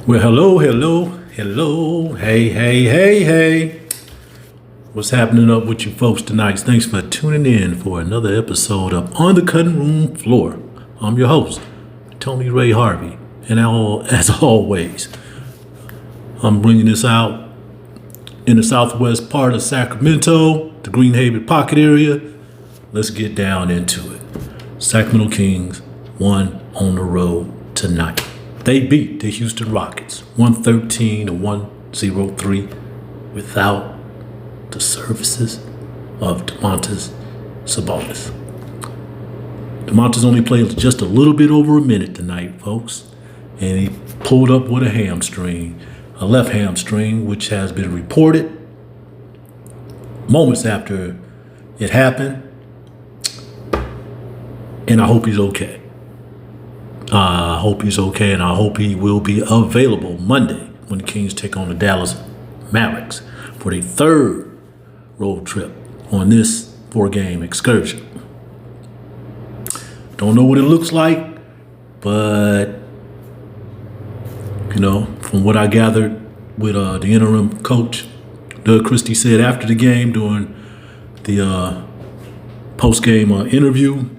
Well, hello. Hey. What's happening up with you folks tonight? Thanks for tuning in for another episode of On the Cutting Room Floor. I'm your host, Tony Ray Harvey. And as always, I'm bringing this out in the southwest part of Sacramento, the Greenhaven Pocket area. Let's get down into it. Sacramento Kings won on the road tonight. They beat the Houston Rockets 113-103 without the services of Domantas Sabonis. Domantas only played just a little bit over a minute tonight, folks, and he pulled up with a left hamstring, which has been reported moments after it happened, and I hope he's okay. I hope he's okay, and I hope he will be available Monday when the Kings take on the Dallas Mavericks for their third road trip on this 4-game excursion. Don't know what it looks like, but, from what I gathered with the interim coach, Doug Christie said after the game during the post-game interview,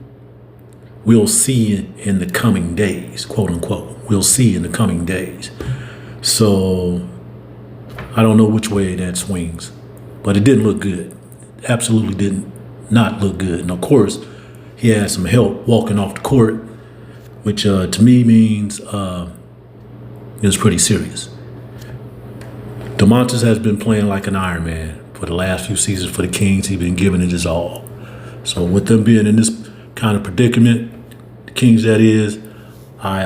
we'll see in the coming days, quote unquote. We'll see in the coming days. So I don't know which way that swings, but it didn't look good. Absolutely did not look good. And of course, he had some help walking off the court, which to me means it was pretty serious. Domantas has been playing like an Iron Man for the last few seasons for the Kings. He's been giving it his all. So with them being in this kind of predicament, the Kings that is, I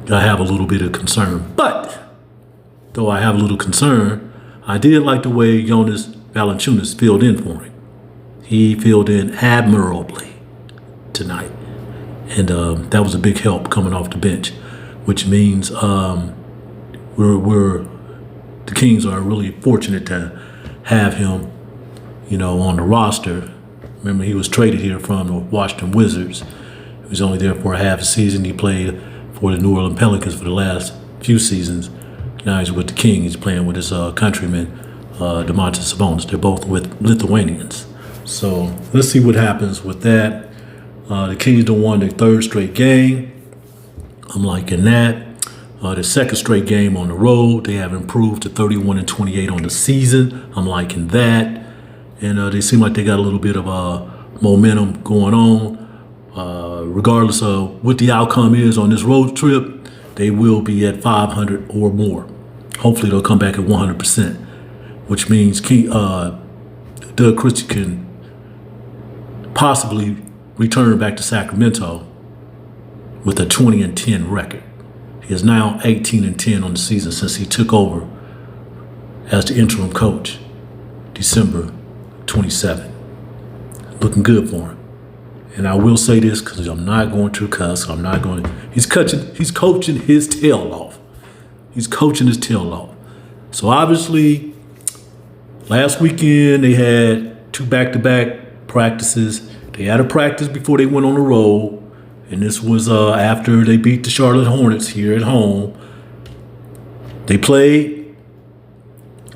have a little bit of concern. But though I have a little concern, I did like the way Jonas Valančiūnas filled in for him. He filled in admirably tonight, and that was a big help coming off the bench, which means the Kings are really fortunate to have him, on the roster. Remember, he was traded here from the Washington Wizards. He was only there for a half a season. He played for the New Orleans Pelicans for the last few seasons. Now he's with the Kings. He's playing with his countryman, Domantas Sabonis. They're both with Lithuanians. So let's see what happens with that. The Kings don't won their third straight game. I'm liking that. The second straight game on the road, they have improved to 31-28 on the season. I'm liking that. And they seem like they got a little bit of momentum going on. Regardless of what the outcome is on this road trip, they will be at 500 or more. Hopefully they'll come back at 100%, which means Doug Christie can possibly return back to Sacramento with a 20-10 record. He is now 18-10 on the season since he took over as the interim coach, December 27. Looking good for him. And I will say this because I'm not going to cuss. He's coaching his tail off. He's coaching his tail off. So obviously, last weekend they had 2 back-to-back practices. They had a practice before they went on the road. And this was after they beat the Charlotte Hornets here at home. They played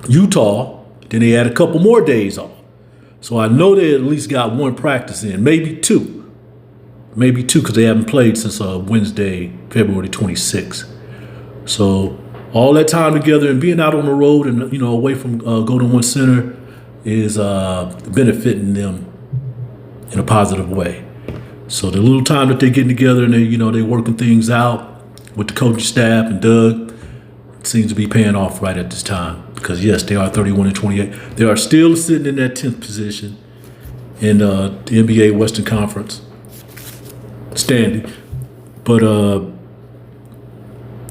Utah. Then they had a couple more days off. So I know they at least got 1 practice in, maybe 2. Maybe 2 because they haven't played since Wednesday, February 26th. So all that time together and being out on the road and, away from Golden One Center is benefiting them in a positive way. So the little time that they're getting together and they're working things out with the coaching staff and Doug seems to be paying off right at this time. Because yes, they are 31-28. They are still sitting in that 10th position in the NBA Western Conference standing. But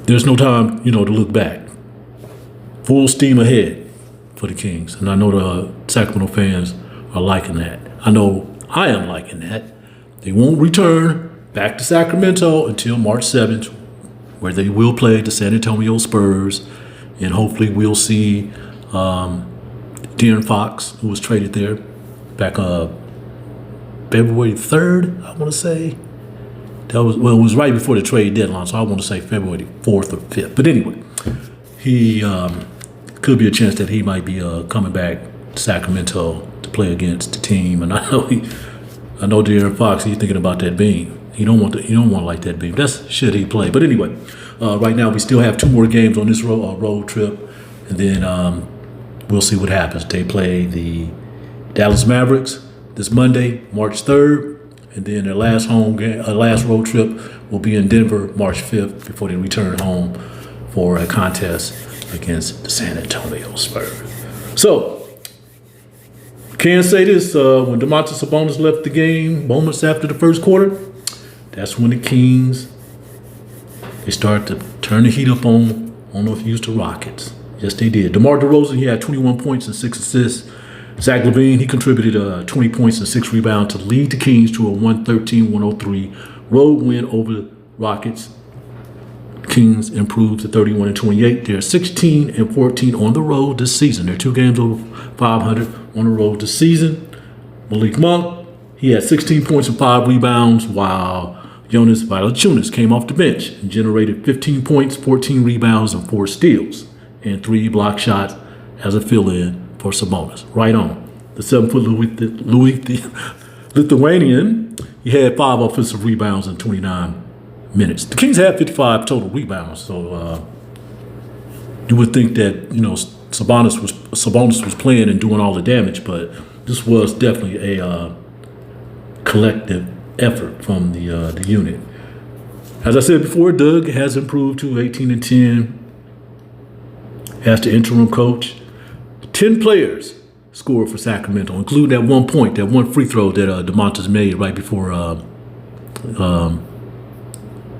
there's no time, to look back. Full steam ahead for the Kings. And I know the Sacramento fans are liking that. I know I am liking that. They won't return back to Sacramento until March 7th, where they will play the San Antonio Spurs. And hopefully we'll see De'Aaron Fox, who was traded there back February 3rd, I want to say. It was right before the trade deadline, so I want to say February 4th or 5th. But anyway, he could be a chance that he might be coming back to Sacramento to play against the team. And I know De'Aaron Fox, he's thinking about that beam. He don't want to like that beam. That's should he play. But anyway, right now we still have 2 more games on this road trip, and then we'll see what happens. They play the Dallas Mavericks this Monday, March 3rd. And then their last road trip will be in Denver, March 5th, before they return home for a contest against the San Antonio Spurs. So, can say this, when Domantas Sabonis left the game moments after the first quarter, that's when the Kings, they start to turn the heat up on, I don't know if you used the Rockets. Yes, they did. DeMar DeRozan, he had 21 points and 6 assists. Zach LaVine, he contributed 20 points and 6 rebounds to lead the Kings to a 113-103 road win over the Rockets. Kings improved to 31-28. They're 16-14 on the road this season. They're 2 games over 500 on the road this season. Malik Monk, he had 16 points and 5 rebounds, while Jonas Valančiūnas came off the bench and generated 15 points, 14 rebounds, and 4 steals, and 3 block shots as a fill-in for Sabonis. Right on. The 7-foot Lithuanian, he had 5 offensive rebounds in 29 minutes. The Kings had 55 total rebounds, so you would think that Sabonis was playing and doing all the damage, but this was definitely a collective effort from the unit. As I said before, Doug has improved to 18-10 as the interim coach. 10 players scored for Sacramento, including that 1 point, that 1 free throw that Domantas made right before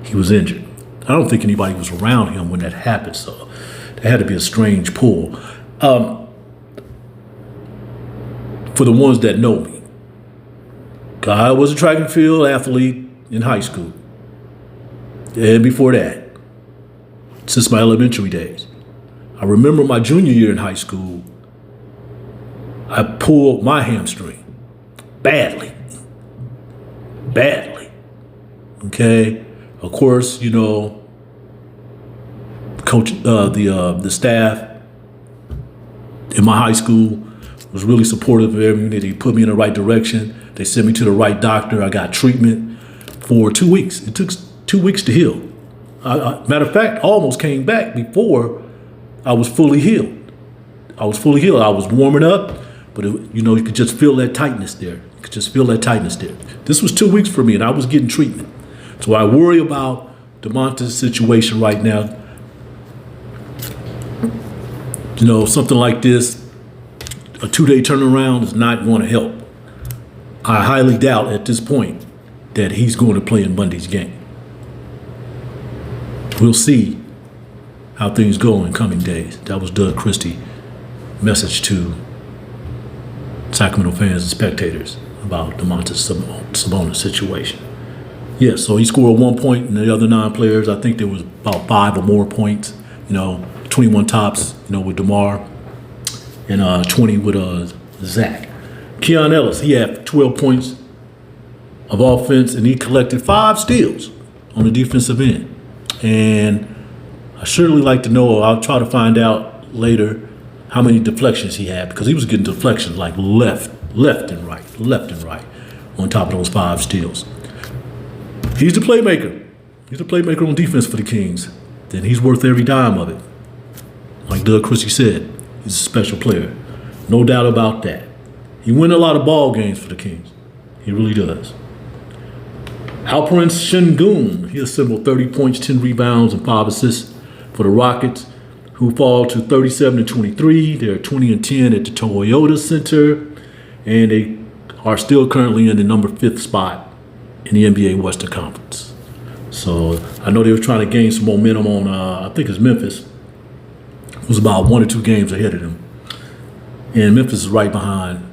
he was injured. I don't think anybody was around him when that happened, so that had to be a strange pull. For the ones that know me, I was a track and field athlete in high school. And before that, since my elementary days. I remember my junior year in high school, I pulled my hamstring badly. Okay? Of course, coach, the staff in my high school was really supportive of everything. They put me in the right direction. They sent me to the right doctor. I got treatment for 2 weeks. It took 2 weeks to heal. Matter of fact, I almost came back before I was fully healed. I was warming up, but you could just feel that tightness there. This was 2 weeks for me, and I was getting treatment. So I worry about Domantas' situation right now. Something like this, a 2-day turnaround is not going to help. I highly doubt at this point that he's going to play in Monday's game. We'll see how things go in coming days. That was Doug Christie's message to Sacramento fans and spectators about Domantas Sabonis' situation. Yeah, so he scored 1 point, and the other 9 players, I think there was about 5 or more points. 21 tops, with DeMar, and 20 with Zach. Keon Ellis, he had 12 points of offense, and he collected 5 steals on the defensive end. And I surely like to know, I'll try to find out later how many deflections he had, because he was getting deflections like left and right, on top of those 5 steals. He's the playmaker. He's the playmaker on defense for the Kings. Then he's worth every dime of it. Like Doug Christie said, he's a special player. No doubt about that. He wins a lot of ball games for the Kings. He really does. Alperen Sengun, he assembled 30 points, 10 rebounds, and 5 assists for the Rockets, who fall to 37-23. They're 20-10 at the Toyota Center, and they are still currently in the number 5th spot in the NBA Western Conference. So I know they were trying to gain some momentum on, I think it's Memphis. It was about 1 or 2 games ahead of them. And Memphis is right behind.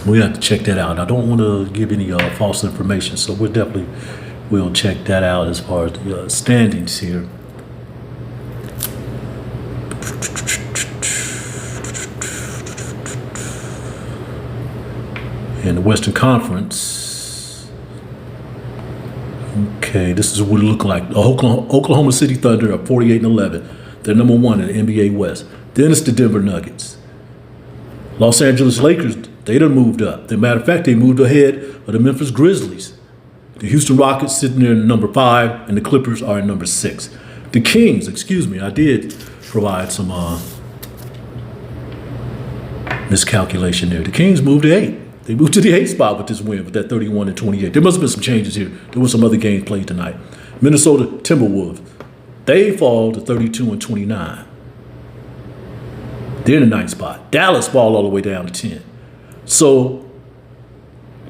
We have to check that out. I don't want to give any false information, so we'll check that out as far as the standings here. In the Western Conference, Okay, this is what it looked like. The Oklahoma City Thunder are 48-11. They're number one in the NBA West. Then it's the Denver Nuggets. Los Angeles Lakers, they done moved up. As a matter of fact, they moved ahead of the Memphis Grizzlies. The Houston Rockets sitting there in number 5, and the Clippers are in number 6. The Kings, I did provide some miscalculation there. The Kings moved to 8. They moved to the 8th spot with this win, with that 31-28. There must have been some changes here. There were some other games played tonight. Minnesota Timberwolves, they fall to 32-29. They're in the 9th spot. Dallas fall all the way down to 10. So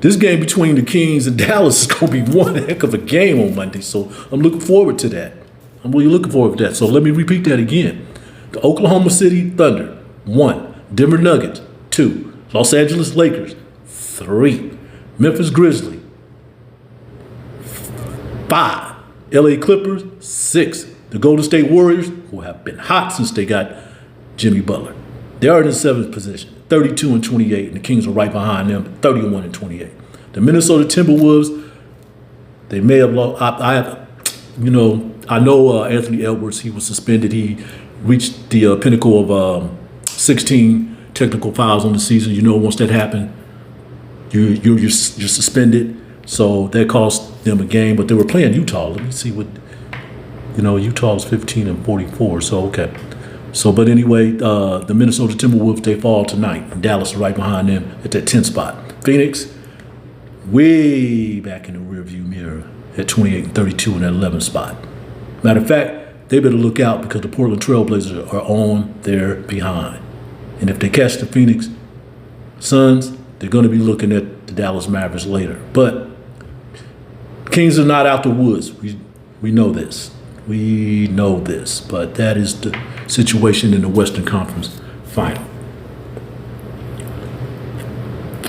this game between the Kings and Dallas is going to be one heck of a game on Monday. So I'm looking forward to that. I'm really looking forward to that. So let me repeat that again. The Oklahoma City Thunder, 1. Denver Nuggets, 2. Los Angeles Lakers, 3. Memphis Grizzlies, 5. LA Clippers, 6. The Golden State Warriors, who have been hot since they got Jimmy Butler. They are in the 7th position, 32-28, and the Kings are right behind them, 31-28. The Minnesota Timberwolves, they may have lost. I know Anthony Edwards, he was suspended. He reached the pinnacle of 16 technical fouls on the season. Once that happened, you're suspended. So that cost them a game. But they were playing Utah. Let me see what, Utah is 15-44. So okay. So, but anyway, the Minnesota Timberwolves, they fall tonight. And Dallas is right behind them at that 10th spot. Phoenix, way back in the rearview mirror at 28-32 in that 11th spot. Matter of fact, they better look out because the Portland Trailblazers are on their behind. And if they catch the Phoenix Suns, they're going to be looking at the Dallas Mavericks later. But Kings are not out the woods. We know this. We know this. But that is the situation in the Western Conference Final.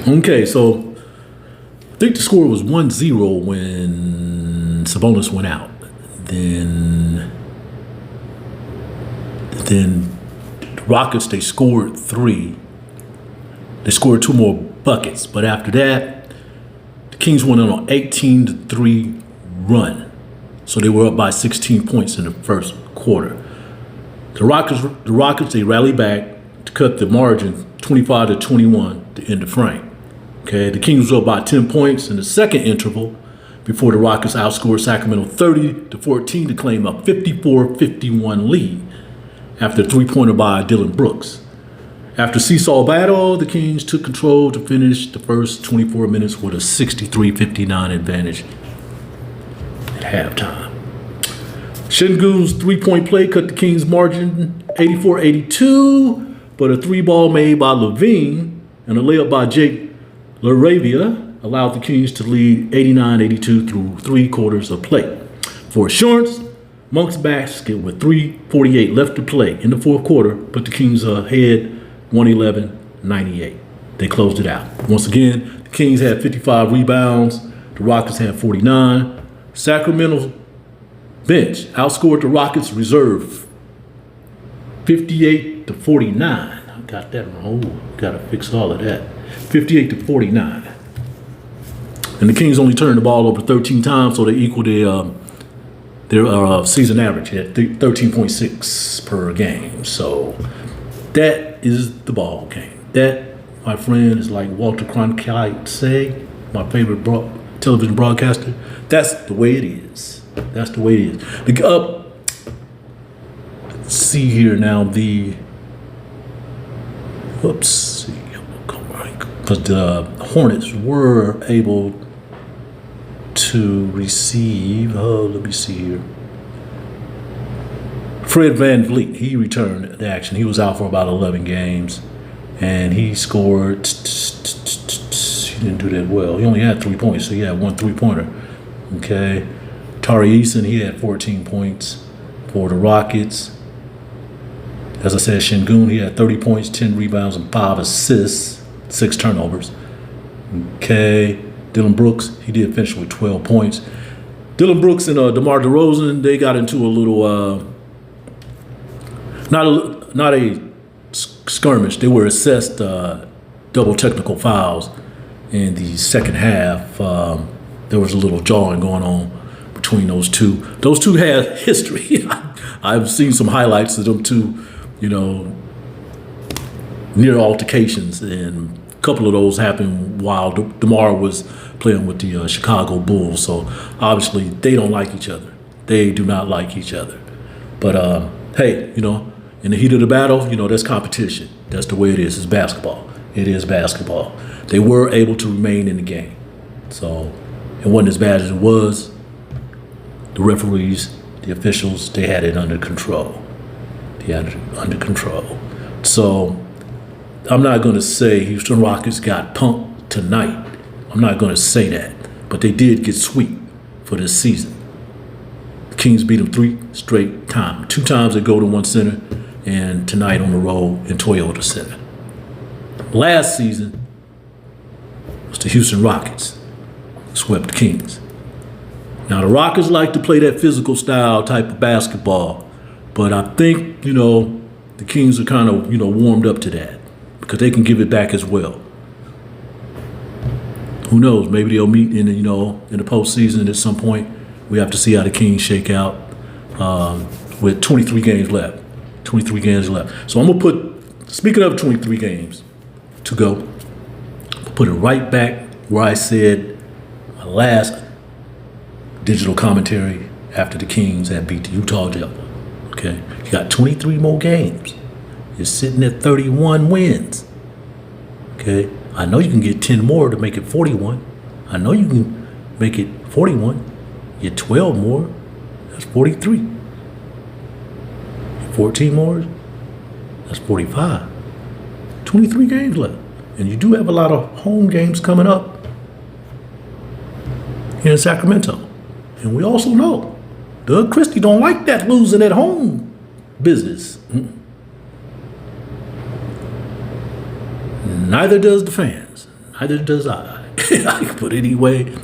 Okay, so I think the score was 1-0 when Sabonis went out. Then the Rockets, they scored 3. They scored 2 more buckets. But after that, the Kings went on an 18-3 run. So they were up by 16 points in the first quarter. The Rockets, they rallied back to cut the margin 25-21 to end the frame. Okay, the Kings were up by 10 points in the second interval before the Rockets outscored Sacramento 30-14 to claim a 54-51 lead after a 3-pointer by Dillon Brooks. After seesaw battle, the Kings took control to finish the first 24 minutes with a 63-59 advantage at halftime. Şengün's 3-point play cut the Kings' margin 84-82, but a 3-ball made by LaVine and a layup by Jake LaRavia allowed the Kings to lead 89-82 through 3 quarters of play. For assurance, Monk's basket with 3:48 left to play in the fourth quarter put the Kings ahead 111-98. They closed it out. Once again, the Kings had 55 rebounds. The Rockets had 49. Sacramento bench outscored the Rockets reserve 58-49. I got that wrong. Got to fix all of that. 58-49. And the Kings only turned the ball over 13 times, so they equaled their season average at 13.6 per game. So that is the ball game. That, my friend, is like Walter Cronkite say, my favorite television broadcaster. That's the way it is. That's the way it is. Let's see here now. Because the Hornets were able to receive. Let me see here. Fred VanVleet, he returned to action. He was out for about 11 games, and he scored. He didn't do that well. He only had 3 points, so he had 1 3-pointer. Okay. Tari Eason, he had 14 points for the Rockets. As I said, Şengün, he had 30 points, 10 rebounds, and 5 assists, 6 turnovers. Okay. Dillon Brooks, he did finish with 12 points. Dillon Brooks and DeMar DeRozan, they got into a little, not a skirmish. They were assessed double technical fouls in the second half. There was a little jawing going on between those two. Those two have history. I've seen some highlights of them two, near altercations, and a couple of those happened while DeMar was playing with the Chicago Bulls. So obviously they don't like each other. They do not like each other. But hey, in the heat of the battle, that's competition. That's the way it is. It's basketball. It is basketball. They were able to remain in the game. So it wasn't as bad as it was. The referees, the officials, they had it under control. They had it under control. So I'm not going to say Houston Rockets got punked tonight. I'm not going to say that. But they did get swept for this season. The Kings beat them 3 straight times. 2 times at Golden One Center, and tonight on the road in Toyota Center. Last season was the Houston Rockets swept the Kings. Now the Rockets like to play that physical style type of basketball, but I think the Kings are kind of warmed up to that because they can give it back as well. Who knows? Maybe they'll meet in the postseason at some point. We have to see how the Kings shake out with 23 games left. 23 games left. So I'm gonna speaking of 23 games to go, put it right back where I said my last digital commentary after the Kings had beat the Utah Jazz. Okay, you got 23 more games. You're sitting at 31 wins. Okay, I know you can get 10 more to make it 41. I know you can make it 41. Get 12 more, that's 43. 14 more, that's 45. 23 games left. And you do have a lot of home games coming up here in Sacramento. And we also know Doug Christie don't like that losing at home business. Neither does the fans. Neither does I. But anyway,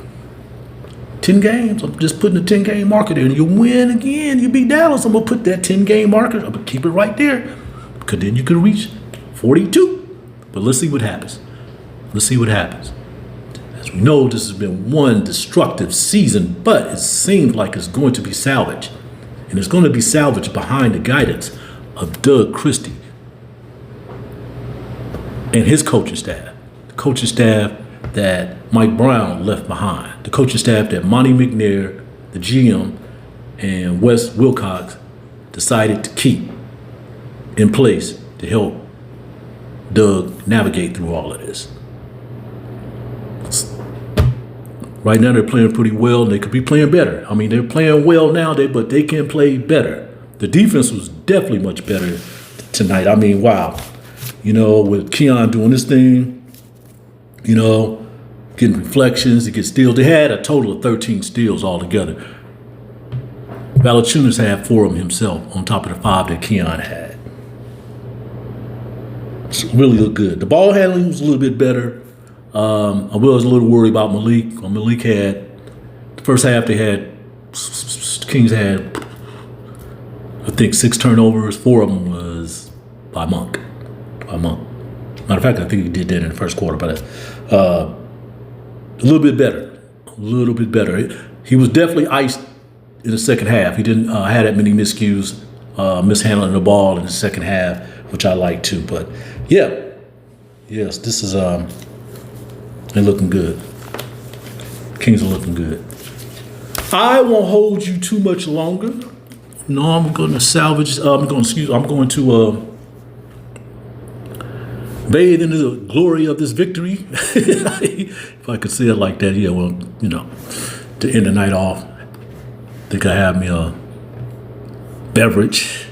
10 games. I'm just putting a 10-game marker there. And you win again. You beat Dallas. I'm going to put that 10-game marker. I'm going to keep it right there. Because then you can reach 42. But let's see what happens. Let's see what happens. As we know, this has been one destructive season, but it seems like it's going to be salvaged. And it's going to be salvaged behind the guidance of Doug Christie and his coaching staff. The coaching staff that Mike Brown left behind. The coaching staff that Monty McNair, the GM, and Wes Wilcox decided to keep in place to help Doug navigate through all of this. Right now they're playing pretty well, and they could be playing better. I mean, they're playing well now, but they can play better. The defense was definitely much better tonight. I mean, wow. With Keon doing this thing, getting reflections, he gets steals. They had a total of 13 steals altogether. Valančiūnas had 4 of them himself on top of the 5 that Keon had. It really looked good. The ball handling was a little bit better. I was a little worried about Malik. Malik had, the first half Kings had, I think, 6 turnovers. 4 of them was by Monk. Matter of fact, I think he did that in the first quarter, but a little bit better. A little bit better. He was definitely iced in the second half. He didn't have that many miscues, mishandling the ball in the second half, which I like too. But yeah, yes, this is they're looking good. Kings are looking good. I won't hold you too much longer. No, I'm going to salvage. I'm going to bathe into the glory of this victory. If I could say it like that, yeah. Well, to end the night off, I think I have me a beverage,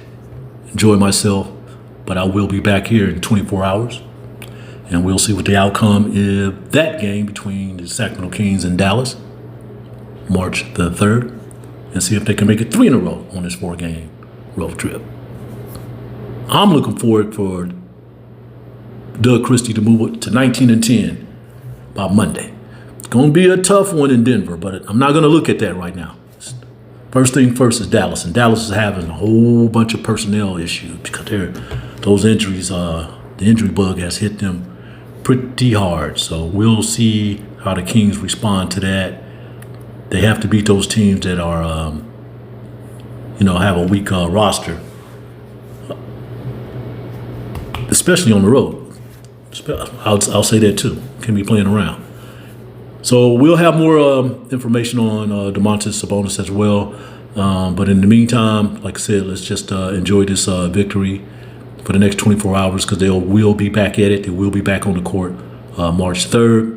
enjoy myself, but I will be back here in 24 hours, and we'll see what the outcome is that game between the Sacramento Kings and Dallas, March the 3rd, and see if they can make it 3 in a row on this 4-game road trip. I'm looking forward for Doug Christie to move it to 19-10 by Monday. It's going to be a tough one in Denver, but I'm not going to look at that right now. First thing first is Dallas, and Dallas is having a whole bunch of personnel issues because those injuries, the injury bug has hit them pretty hard. So we'll see how the Kings respond to that. They have to beat those teams that are, have a weak roster, especially on the road. I'll say that too. Can be playing around. So we'll have more information on Domantas Sabonis as well. But in the meantime, like I said, let's just enjoy this victory for the next 24 hours because they will be back at it. They will be back on the court March 3rd.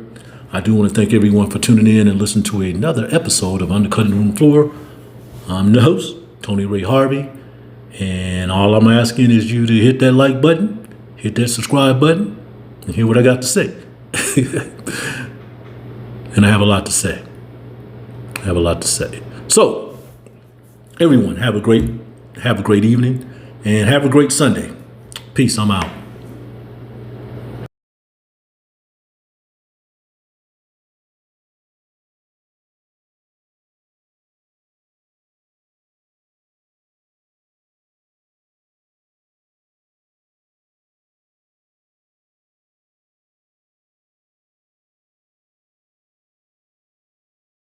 I do want to thank everyone for tuning in and listening to another episode of Undercutting the Room Floor. I'm the host, Tony Ray Harvey. And all I'm asking is you to hit that like button, hit that subscribe button, and hear what I got to say. And I have a lot to say. So, everyone, have a great evening and have a great Sunday. Peace. I'm out.